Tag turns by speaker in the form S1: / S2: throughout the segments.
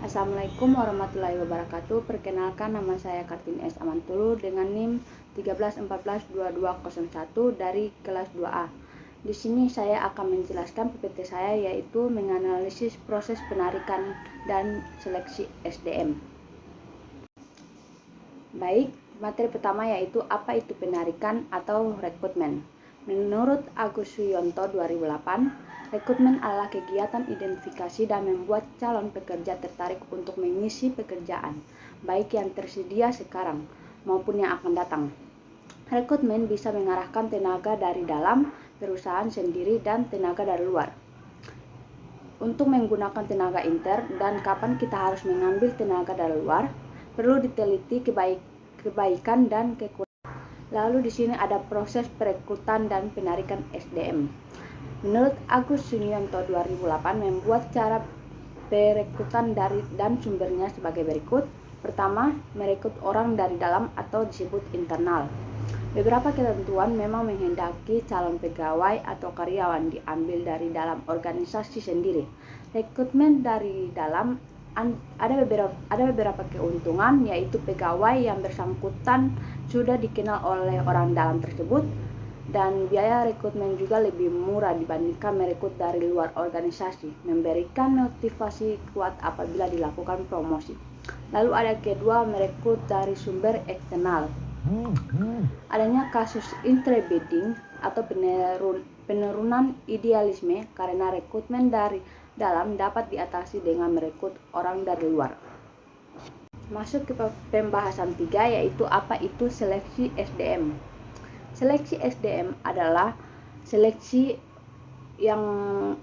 S1: Assalamualaikum warahmatullahi wabarakatuh. Perkenalkan, nama saya Kartini S. Amantulu dengan NIM 13142201 dari kelas 2A. Di sini saya akan menjelaskan PPT saya, yaitu menganalisis proses penarikan dan seleksi SDM. Baik, materi pertama yaitu apa itu penarikan atau rekrutmen. Menurut Agus Suyanto 2008, rekrutmen adalah kegiatan identifikasi dan membuat calon pekerja tertarik untuk mengisi pekerjaan, baik yang tersedia sekarang maupun yang akan datang. Rekrutmen bisa mengarahkan tenaga dari dalam perusahaan sendiri dan tenaga dari luar. Untuk menggunakan tenaga intern dan kapan kita harus mengambil tenaga dari luar, perlu diteliti kebaikan dan kekurangan. Lalu di sini ada proses perekrutan dan penarikan SDM. Menurut Agus Suyanto 2008 membuat cara perekrutan dan sumbernya sebagai berikut. Pertama, merekrut orang dari dalam atau disebut internal. Beberapa ketentuan memang menghendaki calon pegawai atau karyawan diambil dari dalam organisasi sendiri. Rekrutmen dari dalam ada beberapa keuntungan, yaitu pegawai yang bersangkutan sudah dikenal oleh orang dalam tersebut, dan biaya rekrutmen juga lebih murah dibandingkan merekrut dari luar organisasi, memberikan motivasi kuat apabila dilakukan promosi. Lalu ada kedua, merekrut dari sumber eksternal. Adanya kasus intrabidding atau penurunan idealisme karena rekrutmen dari dalam dapat diatasi dengan merekrut orang dari luar. Masuk ke pembahasan 3, yaitu apa itu seleksi SDM. Seleksi SDM adalah seleksi yang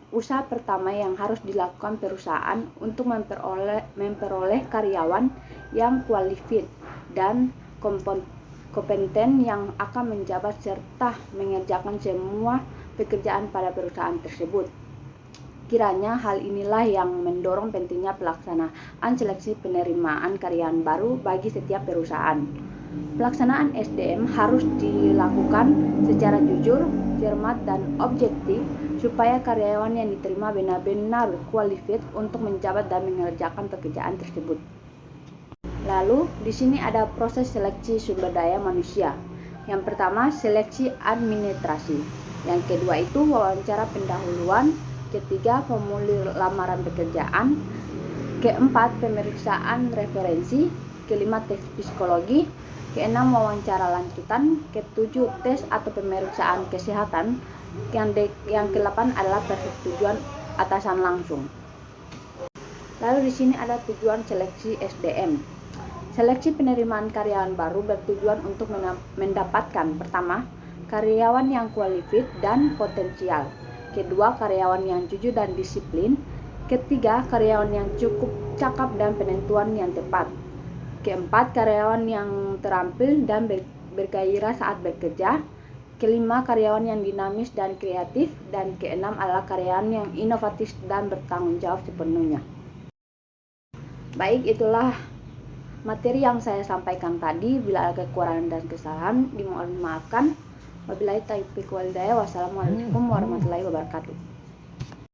S1: usaha pertama yang harus dilakukan perusahaan untuk memperoleh karyawan yang kualifikasi dan kompeten yang akan menjabat serta mengerjakan semua pekerjaan pada perusahaan tersebut. Kiranya hal inilah yang mendorong pentingnya pelaksanaan seleksi penerimaan karyawan baru bagi setiap perusahaan. Pelaksanaan SDM harus dilakukan secara jujur, cermat, dan objektif supaya karyawan yang diterima benar-benar kualifikasi untuk menjabat dan mengerjakan pekerjaan tersebut. Lalu, di sini ada proses seleksi sumber daya manusia. Yang pertama, seleksi administrasi. Yang kedua itu wawancara pendahuluan. Ketiga, formulir lamaran pekerjaan. Keempat, pemeriksaan referensi. Kelima, tes psikologi. Keenam, wawancara lanjutan. Ketujuh, tes atau pemeriksaan kesehatan. Yang ke-8 adalah persetujuan atasan langsung. Lalu di sini ada tujuan seleksi SDM. Seleksi penerimaan karyawan baru bertujuan untuk mendapatkan: pertama, karyawan yang kualifikasi dan potensial. Kedua, karyawan yang jujur dan disiplin. Ketiga, karyawan yang cukup cakap dan penentuan yang tepat. Keempat, karyawan yang terampil dan bergairah saat bekerja. Kelima, karyawan yang dinamis dan kreatif. Dan keenam adalah karyawan yang inovatif dan bertanggung jawab sepenuhnya. Baik, itulah materi yang saya sampaikan tadi. Bila ada kekurangan dan kesalahan, dimohon dimaafkan. Wabillahi taufiq wal hidayah. Wassalamualaikum warahmatullahi wabarakatuh.